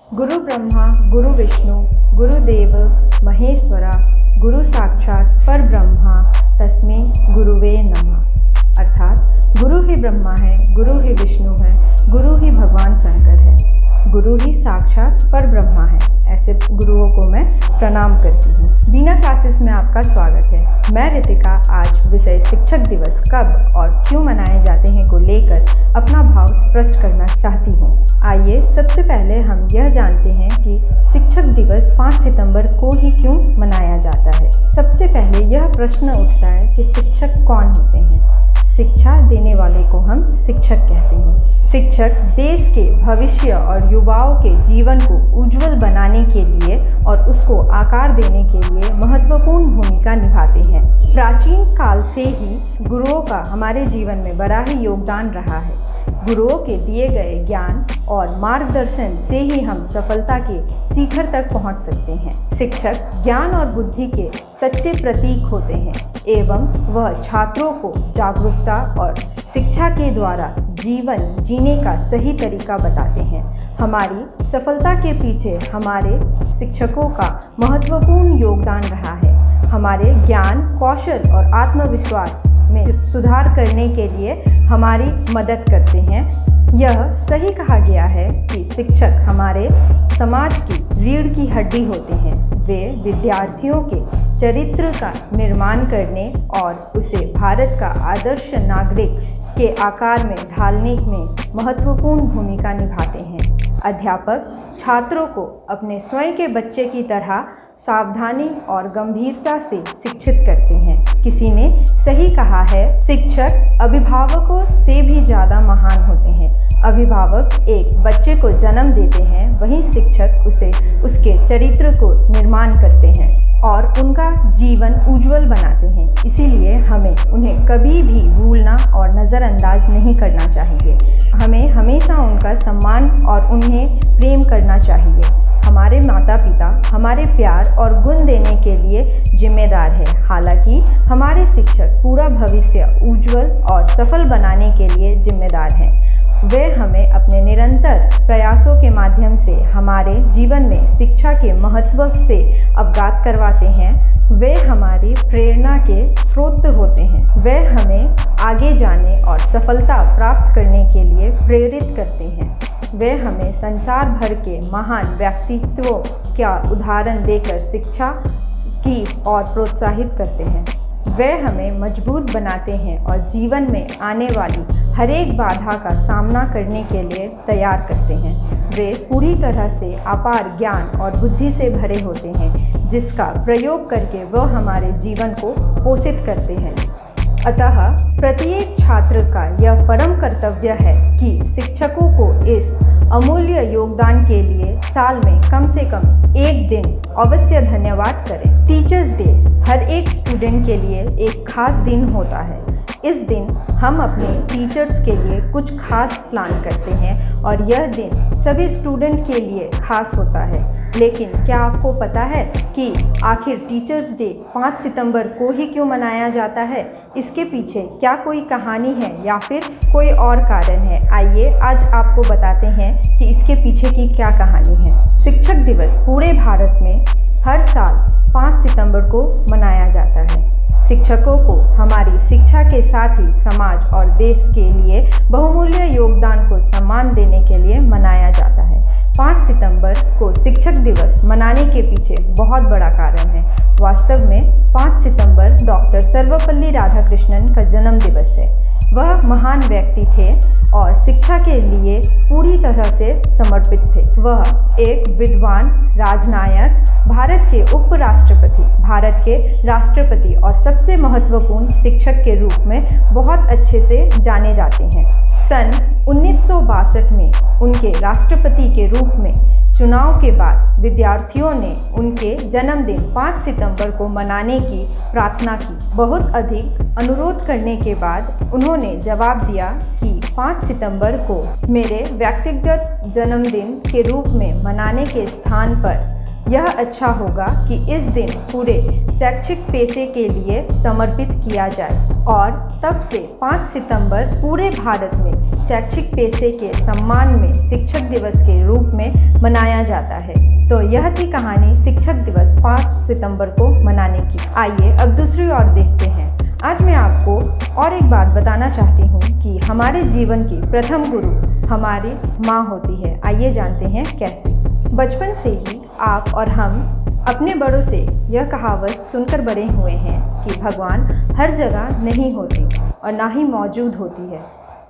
गुरु ब्रह्मा गुरु विष्णु गुरुदेव महेश्वरा गुरु साक्षात परब्रह्मा तस्मै गुरुवे नमः। अर्थात गुरु ही ब्रह्मा है, गुरु ही विष्णु है, गुरु ही भगवान शंकर है, गुरु ही साक्षात परब्रह्मा है। ऐसे गुरुओं को मैं प्रणाम करती हूँ। वीणा क्लासेस में आपका स्वागत है। मैं रितिका आज विषय शिक्षक दिवस कब और क्यों मनाए जाते हैं को लेकर अपना भाव स्पष्ट करना चाहती हूँ। आइए सबसे पहले हम यह जानते हैं कि शिक्षक दिवस 5 सितंबर को ही क्यों मनाया जाता है। सबसे पहले यह प्रश्न उठता है कि शिक्षक कौन होते हैं। शिक्षा देने वाले को हम शिक्षक कहते हैं। शिक्षक देश के भविष्य और युवाओं के जीवन को उज्जवल बनाने के लिए और उसको आकार देने के लिए महत्वपूर्ण भूमिका निभाते हैं। प्राचीन काल से ही गुरुओं का हमारे जीवन में बड़ा ही योगदान रहा है। गुरुओं के दिए गए ज्ञान और मार्गदर्शन से ही हम सफलता के शिखर तक पहुंच सकते हैं। शिक्षक ज्ञान और बुद्धि के सच्चे प्रतीक होते हैं एवं वह छात्रों को जागरूकता और शिक्षा के द्वारा जीवन जीने का सही तरीका बताते हैं। हमारी सफलता के पीछे हमारे शिक्षकों का महत्वपूर्ण योगदान रहा है। हमारे ज्ञान, कौशल और आत्मविश्वास में सुधार करने के लिए हमारी मदद करते हैं। यह सही कहा गया है कि शिक्षक हमारे समाज की रीढ़ की हड्डी होते हैं। वे विद्यार्थियों के चरित्र का निर्माण करने और उसे भारत का आदर्श नागरिक के आकार में ढालने में महत्वपूर्ण भूमिका निभाते हैं। अध्यापक छात्रों को अपने स्वयं के बच्चे की तरह सावधानी और गंभीरता से शिक्षित करते हैं। किसी ने सही कहा है, शिक्षक अभिभावकों से भी ज़्यादा महान होते हैं। अभिभावक एक बच्चे को जन्म देते हैं, वहीं शिक्षक उसे उसके चरित्र को निर्माण करते हैं और उनका जीवन उज्जवल बनाते हैं। इसीलिए हमें उन्हें कभी भी भूलना और नज़रअंदाज नहीं करना चाहिए। हमें हमेशा उनका सम्मान और उन्हें प्रेम करना चाहिए। हमारे माता पिता हमारे प्यार और गुण देने के लिए जिम्मेदार है। हालांकि हमारे शिक्षक पूरा भविष्य उज्जवल और सफल बनाने के लिए जिम्मेदार हैं। वे हमें अपने निरंतर प्रयासों के माध्यम से हमारे जीवन में शिक्षा के महत्व से अवगत करवाते हैं। वे हमारी प्रेरणा के स्रोत होते हैं। वे हमें आगे जाने और सफलता प्राप्त करने के लिए प्रेरित करते हैं। वे हमें संसार भर के महान व्यक्तित्वों का उदाहरण देकर शिक्षा की ओर प्रोत्साहित करते हैं। वे हमें मजबूत बनाते हैं और जीवन में आने वाली हर एक बाधा का सामना करने के लिए तैयार करते हैं। वे पूरी तरह से अपार ज्ञान और बुद्धि से भरे होते हैं, जिसका प्रयोग करके वह हमारे जीवन को पोषित करते हैं। अतः प्रत्येक छात्र का यह परम कर्तव्य है कि शिक्षकों को इस अमूल्य योगदान के लिए साल में कम से कम एक दिन अवश्य धन्यवाद करें। टीचर्स डे हर एक स्टूडेंट के लिए एक खास दिन होता है। इस दिन हम अपने टीचर्स के लिए कुछ खास प्लान करते हैं और यह दिन सभी स्टूडेंट के लिए खास होता है। लेकिन क्या आपको पता है कि आखिर टीचर्स डे 5 सितंबर को ही क्यों मनाया जाता है? इसके पीछे क्या कोई कहानी है या फिर कोई और कारण है? आइए आज आपको बताते हैं कि इसके पीछे की क्या कहानी है। शिक्षक दिवस पूरे भारत में हर साल 5 सितंबर को मनाया जाता है। शिक्षकों को हमारी शिक्षा के साथ ही समाज और देश के लिए बहुमूल्य योगदान को सम्मान देने के लिए मनाया जाता है। 5 सितंबर को शिक्षक दिवस मनाने के पीछे बहुत बड़ा कारण है। वास्तव में 5 सितंबर डॉक्टर सर्वपल्ली राधाकृष्णन का जन्म दिवस है। वह महान व्यक्ति थे और शिक्षा के लिए पूरी तरह से समर्पित थे। वह एक विद्वान, राजनायक, भारत के उपराष्ट्रपति, भारत के राष्ट्रपति और सबसे महत्वपूर्ण शिक्षक के रूप में बहुत अच्छे से जाने जाते हैं। सन 1962 में उनके राष्ट्रपति के रूप में चुनाव के बाद विद्यार्थियों ने उनके जन्मदिन 5 सितंबर को मनाने की प्रार्थना की। बहुत अधिक अनुरोध करने के बाद उन्होंने जवाब दिया कि 5 सितंबर को मेरे व्यक्तिगत जन्मदिन के रूप में मनाने के स्थान पर यह अच्छा होगा कि इस दिन पूरे शैक्षिक पेशे के लिए समर्पित किया जाए। और तब से 5 सितंबर पूरे भारत में शैक्षिक पेशे के सम्मान में शिक्षक दिवस के रूप में मनाया जाता है। तो यह थी कहानी शिक्षक दिवस 5 सितंबर को मनाने की। आइए अब दूसरी ओर देखते हैं। आज मैं आपको और एक बात बताना चाहती हूँ कि हमारे जीवन की प्रथम गुरु हमारी माँ होती है। आइए जानते हैं कैसे। बचपन से ही आप और हम अपने बड़ों से यह कहावत सुनकर बड़े हुए हैं कि भगवान हर जगह नहीं होती और ना ही मौजूद होती है।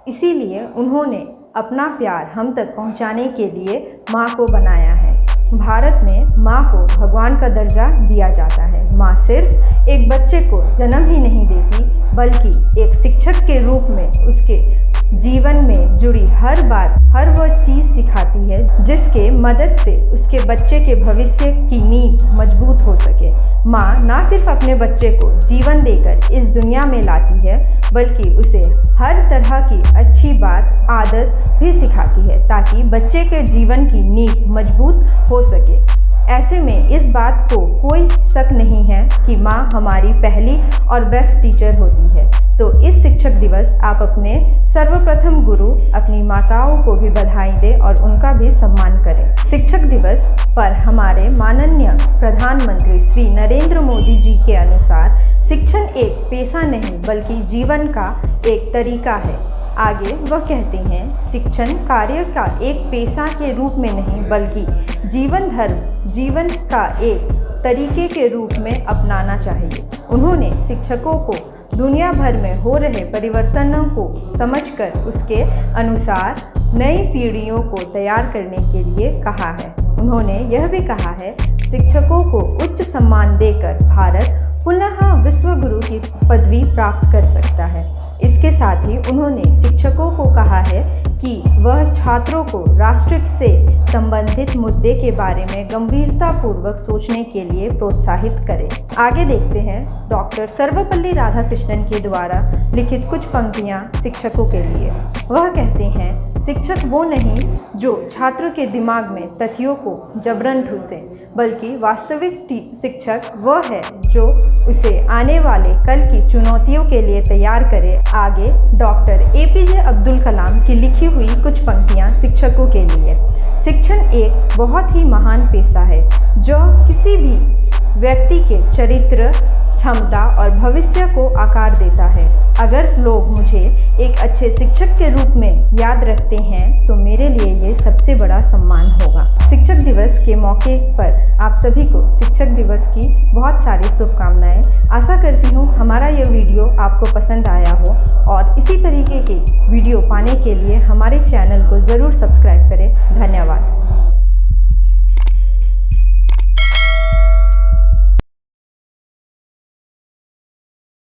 इसीलिए उन्होंने अपना प्यार हम तक पहुँचाने के लिए माँ को बनाया है। भारत में माँ को भगवान का दर्जा दिया जाता है। माँ सिर्फ एक बच्चे को जन्म ही नहीं देती, बल्कि एक शिक्षक के रूप में उसके जीवन में जुड़ी हर बात, हर वह चीज़ सिखाती है जिसके मदद से उसके बच्चे के भविष्य की नींव मजबूत हो सके। माँ ना सिर्फ अपने बच्चे को जीवन देकर इस दुनिया में लाती है, बल्कि उसे हर तरह की अच्छी बात, आदत भी सिखाती है ताकि बच्चे के जीवन की नींव मजबूत हो सके। ऐसे में इस बात को कोई शक नहीं है कि माँ हमारी पहली और बेस्ट टीचर होती है। तो इस शिक्षक दिवस आप अपने सर्वप्रथम गुरु अपनी माताओं को भी बधाई दें और उनका भी सम्मान करें। शिक्षक दिवस पर हमारे माननीय प्रधानमंत्री श्री नरेंद्र मोदी जी के अनुसार शिक्षण एक पेशा नहीं बल्कि जीवन का एक तरीका है। आगे वह कहते हैं, शिक्षण कार्य का एक पेशा के रूप में नहीं बल्कि जीवन धर्म, जीवन का एक तरीके के रूप में अपनाना चाहिए। उन्होंने शिक्षकों को दुनिया भर में हो रहे परिवर्तनों को समझकर उसके अनुसार नई पीढ़ियों को तैयार करने के लिए कहा है। उन्होंने यह भी कहा है, शिक्षकों को उच्च सम्मान देकर भारत पुनः विश्व गुरु की पदवी प्राप्त कर सकता है। इसके साथ ही उन्होंने शिक्षकों को कहा है कि वह छात्रों को राष्ट्र से संबंधित मुद्दे के बारे में गंभीरतापूर्वक सोचने के लिए प्रोत्साहित करें। आगे देखते हैं डॉक्टर सर्वपल्ली राधाकृष्णन के द्वारा लिखित कुछ पंक्तियां शिक्षकों के लिए। वह कहते हैं, शिक्षक वो नहीं जो छात्र के दिमाग में तथ्यों को जबरन ठूसे, बल्कि वास्तविक शिक्षक वह है जो उसे आने वाले कल की चुनौतियों के लिए तैयार करे। आगे डॉक्टर APJ अब्दुल कलाम की लिखी हुई कुछ पंक्तियां शिक्षकों के लिए। शिक्षण एक बहुत ही महान पेशा है जो किसी भी व्यक्ति के चरित्र, क्षमता और भविष्य को आकार देता है। अगर लोग मुझे एक अच्छे शिक्षक के रूप में याद रखते हैं तो मेरे लिए ये सबसे बड़ा सम्मान होगा। शिक्षक दिवस के मौके पर आप सभी को शिक्षक दिवस की बहुत सारी शुभकामनाएं। आशा करती हूँ हमारा यह वीडियो आपको पसंद आया हो और इसी तरीके के वीडियो पाने के लिए हमारे चैनल को ज़रूर सब्सक्राइब करें। धन्यवाद।